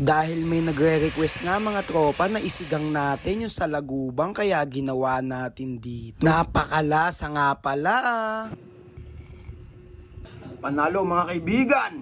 Dahil may nagre-request nga mga tropa na isigang natin yung salagubang kaya ginawa natin dito. Napakalasa nga pala. Panalo mga kaibigan!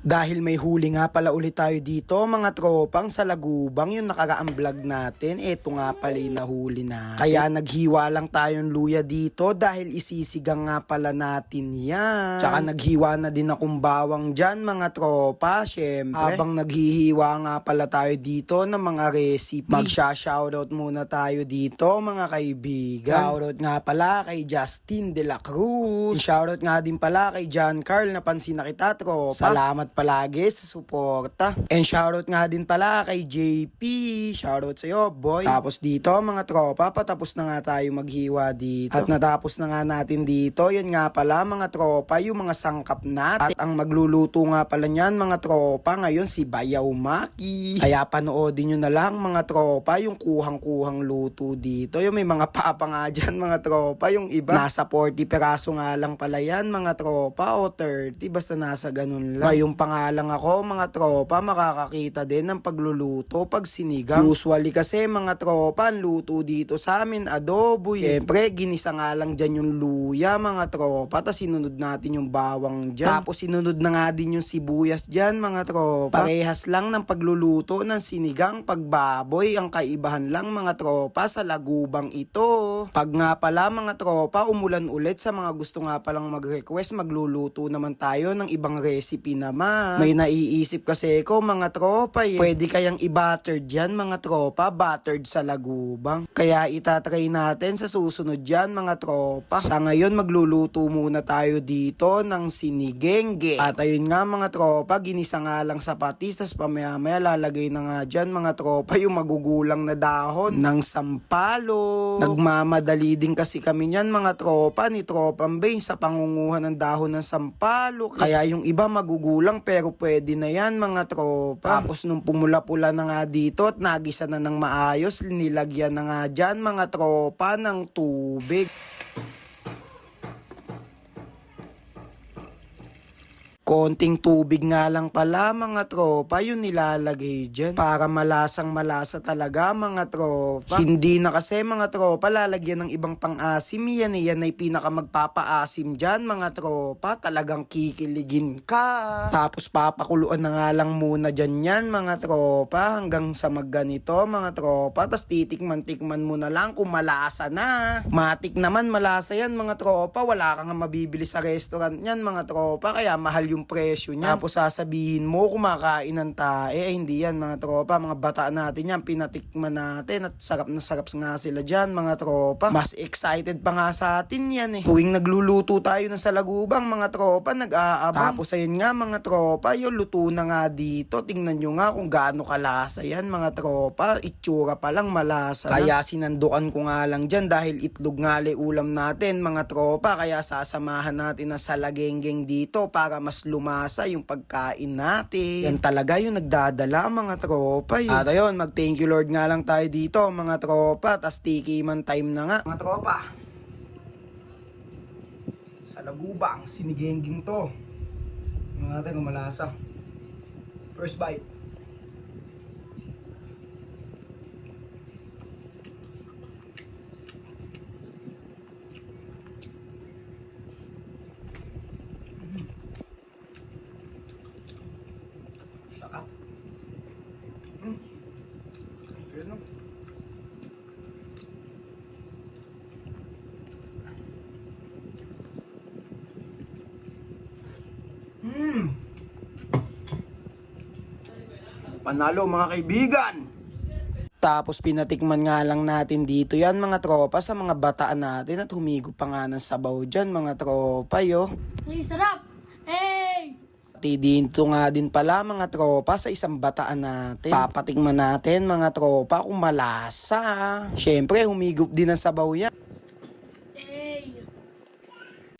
Dahil may huli nga pala ulit tayo dito mga tropang sa Lagubang yung nakaraang vlog natin. Eto nga pala yung nahuli na. Kaya naghiwa lang tayong luya dito dahil isisigang nga pala natin yan. Tsaka naghiwa na din akong bawang dyan mga tropa. Syempre, habang naghihiwa nga pala tayo dito ng mga recipe, magsha-shoutout muna tayo dito mga kaibigan. Shoutout nga pala kay Justin De La Cruz. Shoutout nga din pala kay John Carl, napansin na kita tropa. Salamat palagi sa suporta. And shoutout nga din pala kay JP. Shoutout sa'yo, boy. Tapos dito, mga tropa, patapos na nga tayo maghiwa dito. At natapos na nga natin dito. Yan nga pala, mga tropa, yung mga sangkap natin. At ang magluluto nga pala niyan, mga tropa, ngayon si Bayaw Maki. Kaya panoodin nyo na lang, mga tropa, yung kuhang-kuhang luto dito. Yung may mga papa nga dyan, mga tropa. Yung iba, nasa 40 peraso nga lang pala yan, mga tropa, o 30. Basta nasa ganun lang. Yung pangalang ako mga tropa makakakita din ng pagluluto pag sinigang. Usually kasi mga tropa ang luto dito sa amin adobo. Siyempre ginisa nga lang dyan yung luya mga tropa, tapos sinunod natin yung bawang dyan. Tapos sinunod na nga din yung sibuyas dyan mga tropa. Parehas lang ng pagluluto ng sinigang pagbaboy. Ang kaibahan lang mga tropa sa Lagubang ito. Pag nga pala mga tropa umulan ulit, sa mga gusto nga palang mag-request, magluluto naman tayo ng ibang recipe naman. May naiisip kasi ko mga tropa pwede kayang i-buttered yan mga tropa, buttered sa Lagubang. Kaya itatry natin sa susunod yan mga tropa. Sa ngayon magluluto muna tayo dito ng sinigenge. At ayun nga mga tropa, ginisa nga lang sa patis, tas pamaya-maya lalagay na nga dyan mga tropa yung magugulang na dahon ng sampalo. Nagmamadali din kasi kami nyan mga tropa ni Tropang Bay sa pangunguhan ng dahon ng sampalo. Kaya yung iba magugulang pero pwede na yan mga tropa. Tapos nung pumula-pula na nga dito at nagisa na ng maayos, nilagyan na nga dyan mga tropa ng tubig. Konting tubig nga lang pala mga tropa yung nilalagay dyan para malasang malasa talaga mga tropa. Hindi na kasi mga tropa lalagyan ng ibang pang-asim yan. Yan ay pinaka magpapaasim dyan mga tropa. Talagang kikiligin ka. Tapos papakuluan na nga lang muna dyan yan mga tropa hanggang sa magganito mga tropa. Tapos titikman-tikman mo na lang kung malasa na. Matik naman malasa yan mga tropa. Wala kang mabibili sa restaurant yan mga tropa. Kaya mahal yung presyo niya. Tapos sasabihin mo kumakain ng tae, hindi yan mga tropa. Mga bata natin yan, pinatikman natin at sarap na sarap nga sila dyan mga tropa. Mas excited pa nga sa atin yan eh. Tuwing nagluluto tayo ng salagubang mga tropa, nag-aabang. Tapos ayun nga mga tropa, yung luto na nga dito. Tingnan nyo nga kung gaano kalasa yan mga tropa. Itsura pa lang malasa na. Kaya sinandukan ko nga lang dyan dahil itlog nga ulam natin mga tropa. Kaya sasamahan natin na salagengeng dito para mas lumasa yung pagkain natin. Yan talaga yung nagdadala mga tropa. At ayun, mag-thank you Lord nga lang tayo dito mga tropa. Tas tiki man time na nga. Mga tropa, sa Lagubang, sinigenging to. Mga natin kung malasa. First bite. Sarap. Yun no. Panalo mga kaibigan. Tapos pinatikman nga lang natin dito yan mga tropa sa mga bataan natin at humigo pa nga ng sabaw dyan mga tropa yo. Hey, sarap! Hey! Dito nga din pala mga tropa sa isang bataan natin. Papatikman natin mga tropa kung malasa. Syempre humigop din ang sabaw yan. Hey!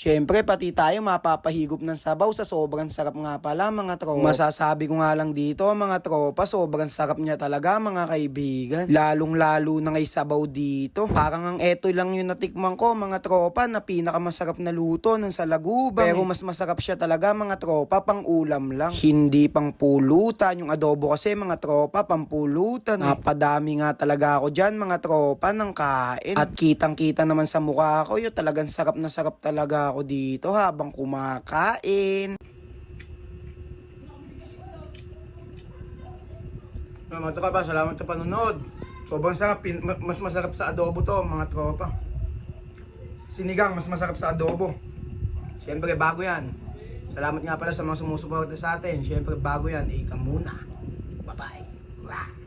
Siyempre, pati tayo mapapahigop ng sabaw sa sobrang sarap nga pala mga tropa. Masasabi ko nga lang dito mga tropa, sobrang sarap niya talaga mga kaibigan. Lalong-lalo na ngay sabaw dito. Parang ang eto lang yung natikman ko mga tropa na pinakamasarap na luto ng salagubang. Pero mas masarap siya talaga mga tropa pang ulam lang. Hindi pang pulutan. Yung adobo kasi mga tropa pang pulutan. Napadami nga talaga ako dyan mga tropa ng kain. At kitang-kita naman sa mukha ko yun talagang sarap na sarap talaga ako dito habang kumakain. Mga tropa, salamat sa panonood. Sobrang sarap, mas masarap sa adobo to mga tropa. Sinigang, mas masarap sa adobo. Siyempre bago yan. Salamat nga pala sa mga sumusuporta sa atin. Siyempre bago yan, ika muna. Bye-bye.